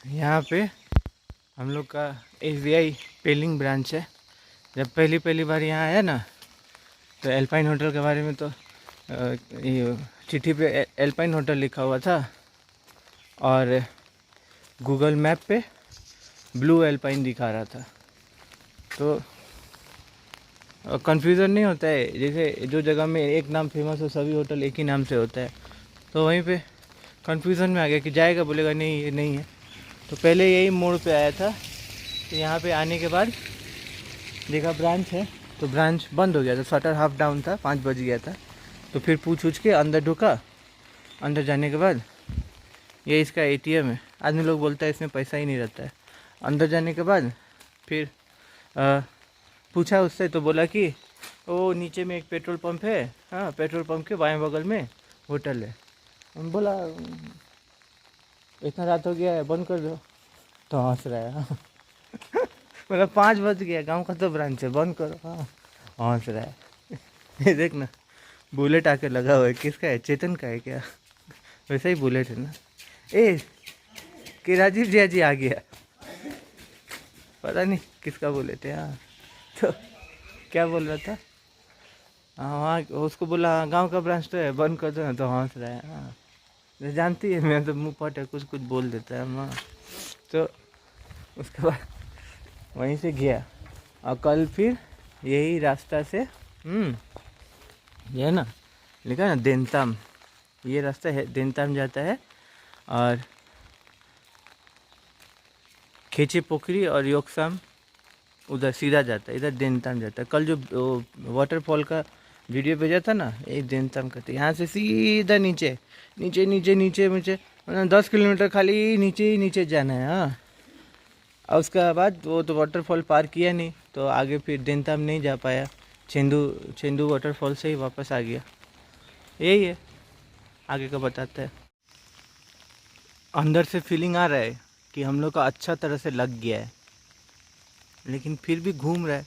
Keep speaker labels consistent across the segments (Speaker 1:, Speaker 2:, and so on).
Speaker 1: यहाँ पे हम लोग का SBI पेलिंग ब्रांच है। जब पहली बार यहाँ आया ना, तो एल्पाइन होटल के बारे में तो ये चिट्ठी पे एल्पाइन होटल लिखा हुआ था और गूगल मैप पे ब्लू एल्पाइन दिखा रहा था। तो कन्फ्यूज़न नहीं होता है, जैसे जो जगह में एक नाम फेमस हो सभी होटल एक ही नाम से होता है। तो वहीं पे कन्फ्यूज़न में आ गया कि जाएगा, बोलेगा नहीं ये नहीं है। तो पहले यही मोड़ पे आया था, तो यहाँ पे आने के बाद देखा ब्रांच है, तो ब्रांच बंद हो गया था, शटर हाफ डाउन था, 5 बज गया था। तो फिर पूछ के अंदर ढुका। अंदर जाने के बाद ये इसका ATM है। आदमी लोग बोलता है इसमें पैसा ही नहीं रहता है। अंदर जाने के बाद फिर पूछा उससे, तो बोला कि वो नीचे में एक पेट्रोल पंप है, हाँ पेट्रोल पंप के बाएं बगल में होटल है। हम बोला इतना रात हो गया है, बंद कर दो। तो हंस रहा है हाँ। मतलब 5 बज गया, गांव का तो ब्रांच है, बंद करो। हाँ हंस रहा है। ये देख ना, बुलेट आके लगा हुआ है, किसका है, चेतन का है क्या? वैसा ही बुलेट है ना। ए कि राजीव जी जी आ गया, पता नहीं किसका बुलेट है। हाँ तो क्या बोल रहा था? हाँ वहाँ उसको बोला गांव का ब्रांच तो है, बंद कर दो ना। तो हंस रहा है हाँ। तो जानती है मैं तो मुँह फट है, कुछ कुछ बोल देता है माँ। तो उसके बाद वहीं से गया और कल फिर यही रास्ता से ये है ना लिखा है ना देनताम, ये रास्ता है देनताम जाता है और खेचे पोखरी और योकसाम उधर सीधा जाता है, इधर देनताम जाता है। कल जो वाटरफॉल का वीडियो भेजा था ना, ये देनताम करते यहाँ से सीधा नीचे नीचे नीचे नीचे नीचे, मतलब 10 किलोमीटर खाली नीचे ही नीचे जाना है। हाँ और उसके बाद वो तो वाटरफॉल पार किया नहीं, तो आगे फिर देनताम नहीं जा पाया, छेंदू वाटरफॉल से ही वापस आ गया। यही है, आगे का बताता है। अंदर से फीलिंग आ रहा है कि हम लोग का अच्छा तरह से लग गया है, लेकिन फिर भी घूम रहा है।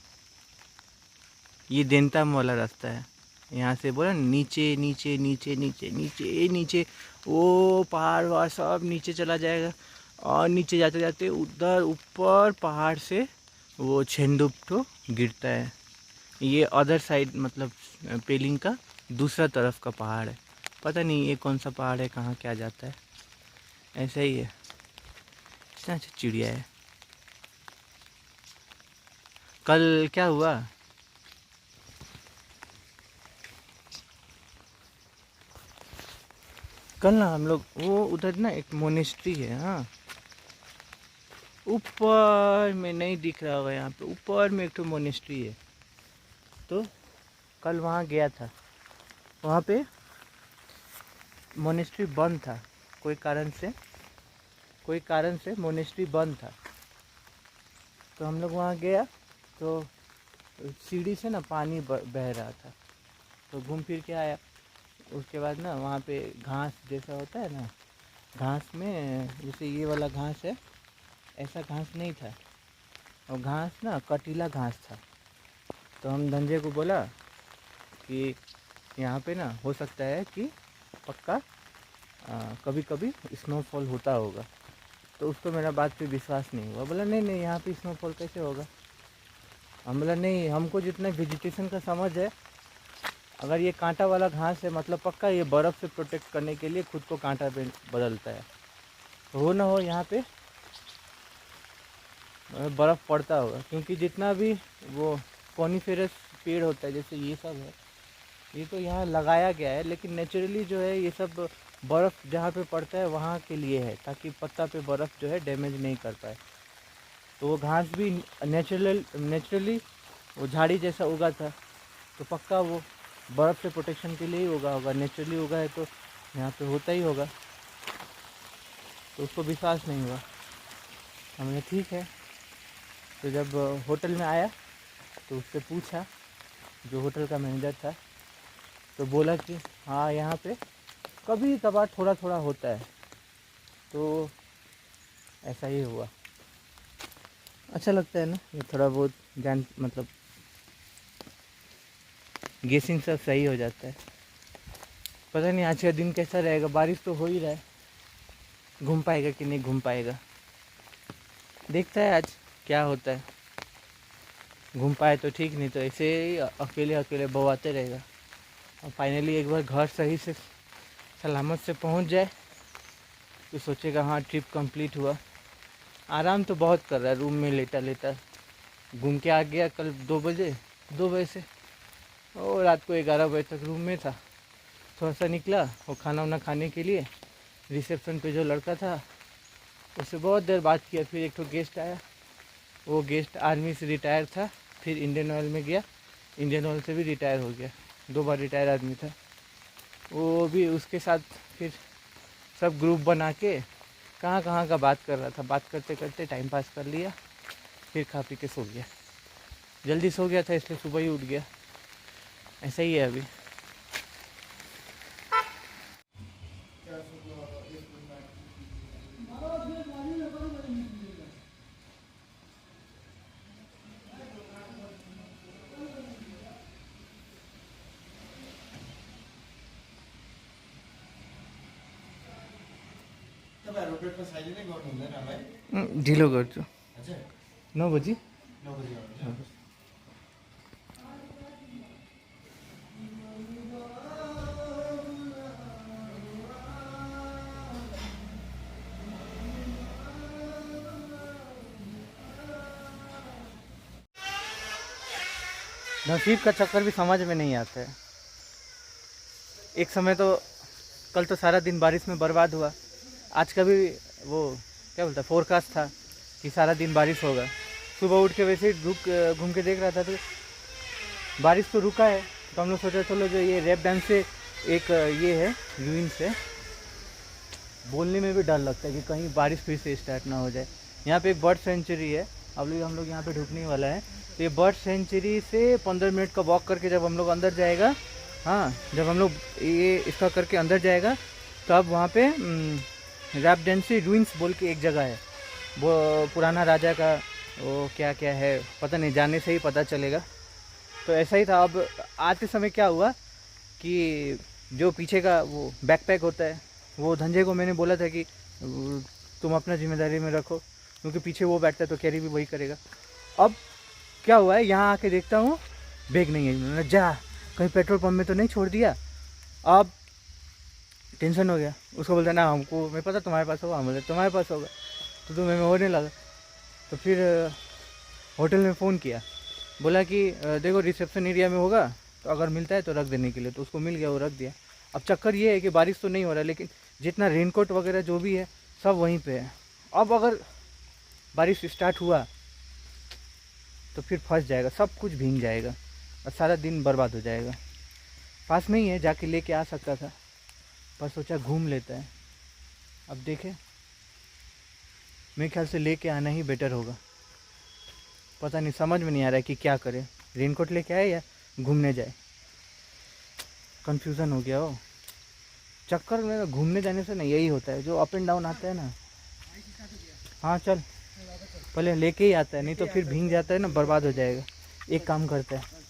Speaker 1: ये देनताम वाला रास्ता है, यहाँ से बोला नीचे नीचे नीचे नीचे नीचे नीचे, वो पहाड़ वहाड़ सब नीचे चला जाएगा और नीचे जाते जाते उधर ऊपर पहाड़ से वो छेंदुप तो गिरता है। ये अदर साइड, मतलब पेलिंग का दूसरा तरफ का पहाड़ है। पता नहीं ये कौन सा पहाड़ है, कहाँ क्या जाता है, ऐसा ही है। इतना अच्छा चिड़िया है। कल क्या हुआ, कल ना हम लोग वो उधर ना एक मोनेस्ट्री है, हाँ ऊपर में नहीं दिख रहा होगा, यहाँ पे ऊपर में एक तो मोनेस्ट्री है। तो कल वहाँ गया था, वहाँ पे मोनेस्ट्री बंद था, कोई कारण से मोनेस्ट्री बंद था। तो हम लोग वहाँ गया, तो सीढ़ी से ना पानी बह रहा था, तो घूम फिर के आया। उसके बाद ना वहाँ पे घास जैसा होता है ना, घास में जैसे ये वाला घास है, ऐसा घास नहीं था, और घास ना कटीला घास था। तो हम धंजे को बोला कि यहाँ पे ना हो सकता है कि पक्का कभी कभी स्नोफॉल होता होगा। तो उसको मेरा बात पे विश्वास नहीं हुआ, बोला नहीं नहीं यहाँ पे स्नोफॉल कैसे होगा। हम बोला नहीं, हमको जितना वेजिटेशन का समझ है, अगर ये कांटा वाला घास है मतलब पक्का ये बर्फ़ से प्रोटेक्ट करने के लिए खुद को कांटा पे बदलता है। तो हो ना हो यहाँ पे बर्फ़ पड़ता होगा, क्योंकि जितना भी वो कॉनिफेरस पेड़ होता है जैसे ये सब है, ये तो यहाँ लगाया गया है, लेकिन नेचुरली जो है ये सब बर्फ़ जहाँ पे पड़ता है वहाँ के लिए है, ताकि पत्ता पे बर्फ़ जो है डैमेज नहीं कर पाए। तो वो घास भी नेचुरली वो झाड़ी जैसा उगा था, तो पक्का वो बर्फ़ से प्रोटेक्शन के लिए ही उगा होगा, नेचुरली उगा है तो यहाँ पे होता ही होगा। तो उसको विश्वास नहीं हुआ। हमने ठीक है, तो जब होटल में आया तो उससे पूछा, जो होटल का मैनेजर था, तो बोला कि हाँ यहाँ पे कभी कभार थोड़ा थोड़ा होता है। तो ऐसा ही हुआ। अच्छा लगता है ना ये थोड़ा बहुत जान, मतलब गेसिंग सब सही हो जाता है। पता नहीं आज का दिन कैसा रहेगा, बारिश तो हो ही रहा है, घूम पाएगा कि नहीं घूम पाएगा। देखता है आज क्या होता है, घूम पाए तो ठीक, नहीं तो ऐसे ही अकेले अकेले बवाते रहेगा। और फाइनली एक बार घर सही से सलामत से पहुंच जाए तो सोचेगा हाँ ट्रिप कंप्लीट हुआ। आराम तो बहुत कर रहा है, रूम में लेटा लेटा घूम के आ गया कल 2 बजे से, और रात को 11 बजे तक रूम में था। थोड़ा सा निकला वो खाना वाना खाने के लिए, रिसेप्शन पे जो लड़का था उससे बहुत देर बात किया। फिर एक तो गेस्ट आया, वो गेस्ट आर्मी से रिटायर था, फिर इंडियन ऑयल में गया, इंडियन ऑयल से भी रिटायर हो गया, 2 बार रिटायर आदमी था वो भी। उसके साथ फिर सब ग्रुप बना के कहाँ कहाँ का बात कर रहा था, बात करते करते टाइम पास कर लिया। फिर खा पी के सो गया, जल्दी सो गया था इसलिए सुबह ही उठ गया। ऐसा ही है अभी। ढिलो गर्छु 9 बजी। नसीब का चक्कर भी समझ में नहीं आता है। एक समय तो कल तो सारा दिन बारिश में बर्बाद हुआ। आज का भी वो क्या बोलता है फोरकास्ट था कि सारा दिन बारिश होगा। सुबह उठ के वैसे ही घूम के देख रहा था तो बारिश तो रुका है। तो हम लोग सोचा चलो जो ये रैप डैम से एक ये है रूइंस है, बोलने में भी डर लगता है कि कहीं बारिश फिर से स्टार्ट ना हो जाए। यहाँ पे एक बर्ड सेंचुरी है, अब हम लोग यहाँ पे ढुकने वाला है। तो ये बर्ड सेंचुरी से 15 मिनट का वॉक करके जब हम लोग अंदर जाएगा, हाँ जब हम लोग ये इसका करके अंदर जाएगा तब वहाँ पे रैप डैम से रूइंस बोल के एक जगह है, वो पुराना राजा का वो क्या क्या है पता नहीं, जाने से ही पता चलेगा। तो ऐसा ही था। अब आते समय क्या हुआ कि जो पीछे का वो बैकपैक होता है वो धंजे को मैंने बोला था कि तुम अपना जिम्मेदारी में रखो, क्योंकि पीछे वो बैठता है तो कैरी भी वही करेगा। अब क्या हुआ है, यहाँ आके देखता हूँ बैग नहीं है। मैंने जा कहीं पेट्रोल पंप में तो नहीं छोड़ दिया। अब टेंशन हो गया, उसको बोलता ना हमको मैं पता तुम्हारे पास होगा, हम बोलते तुम्हारे पास होगा, तो तुम्हें होने लगा। तो फिर होटल में फ़ोन किया, बोला कि देखो रिसेप्शन एरिया में होगा तो अगर मिलता है तो रख देने के लिए। तो उसको मिल गया, वो रख दिया। अब चक्कर ये है कि बारिश तो नहीं हो रहा है, लेकिन जितना रेनकोट वगैरह जो भी है सब वहीं पे है। अब अगर बारिश स्टार्ट हुआ तो फिर फंस जाएगा, सब कुछ भीग जाएगा और सारा दिन बर्बाद हो जाएगा। पास में ही है, जाके लेके आ सकता था, पर सोचा घूम लेता है। अब देखें, मेरे ख्याल से लेके आना ही बेटर होगा। पता नहीं, समझ में नहीं आ रहा है कि क्या करें, रेनकोट लेके आए या घूमने जाए। कंफ्यूजन हो गया हो। चक्कर में घूमने जाने से ना यही होता है, जो अप एंड डाउन आता है ना। हाँ चल पहले लेके ही आता है, नहीं तो फिर भीग जाता है ना, बर्बाद हो जाएगा। एक काम करता है।